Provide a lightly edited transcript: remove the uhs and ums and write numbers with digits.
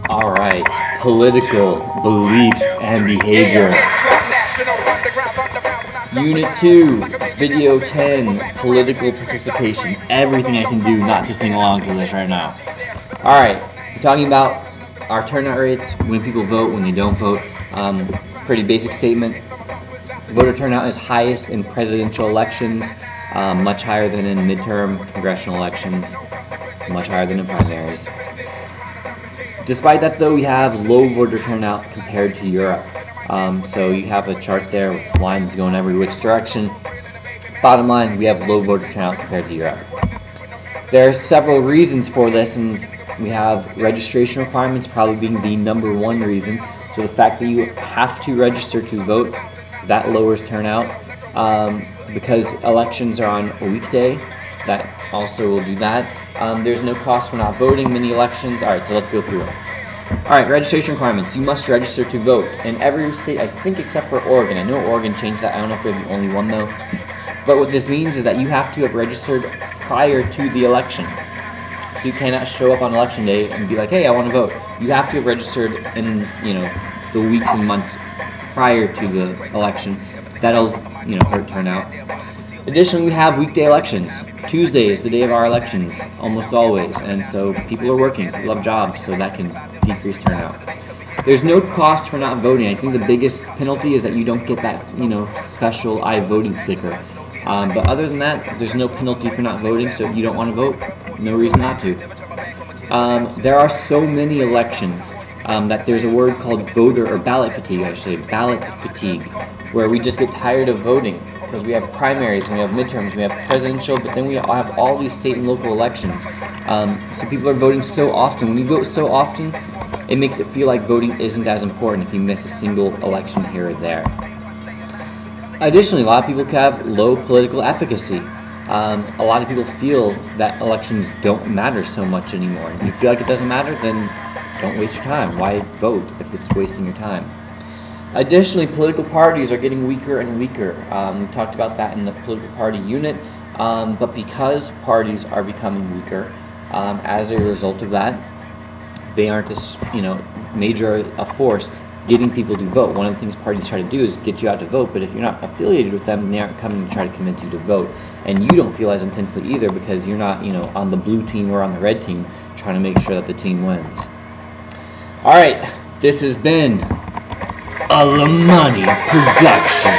Alright, political beliefs and behavior. Unit 2, Video 10, Political Participation. Everything I can do not to sing along to this right now. Alright, we're talking about our turnout rates, when people vote, when they don't vote. Pretty basic statement. Voter turnout is highest in presidential elections, much higher than in midterm congressional elections, much higher than in primaries. Despite that, though, we have low voter turnout compared to Europe. So you have a chart there with lines going every which direction. Bottom line, we have low voter turnout compared to Europe. There are several reasons for this, and we have registration requirements probably being the number one reason. So the fact that you have to register to vote, that lowers turnout. Because elections are on a weekday, that also will do that. There's no cost for not voting many elections. Alright, so let's go through it. Alright, registration requirements. You must register to vote. In every state, I think except for Oregon. I know Oregon changed that. I don't know if they're the only one though. But what this means is that you have to have registered prior to the election. So you cannot show up on election day and be like, hey, I want to vote. You have to have registered in, the weeks and months prior to the election. That'll, hurt turnout. Additionally, we have weekday elections. Tuesday is the day of our elections, almost always, and so people are working, people have jobs, so that can decrease turnout. There's no cost for not voting. I think the biggest penalty is that you don't get that, special I voted sticker. But other than that, there's no penalty for not voting, so if you don't want to vote, no reason not to. There are so many elections that there's a word called voter or ballot fatigue, ballot fatigue, where we just get tired of voting because we have primaries and we have midterms, we have presidential, but then we have all these state and local elections. So people are voting so often. When you vote so often, it makes it feel like voting isn't as important if you miss a single election here or there. Additionally, a lot of people have low political efficacy. A lot of people feel that elections don't matter so much anymore. If you feel like it doesn't matter, then don't waste your time. Why vote if it's wasting your time? Additionally, political parties are getting weaker and weaker. We talked about that in the political party unit, but because parties are becoming weaker, as a result of that, they aren't as major a force getting people to vote. One of the things parties try to do is get you out to vote, but if you're not affiliated with them, they aren't coming to try to convince you to vote. And you don't feel as intensely either because you're not, on the blue team or on the red team trying to make sure that the team wins. Alright, this has been a Lamani production.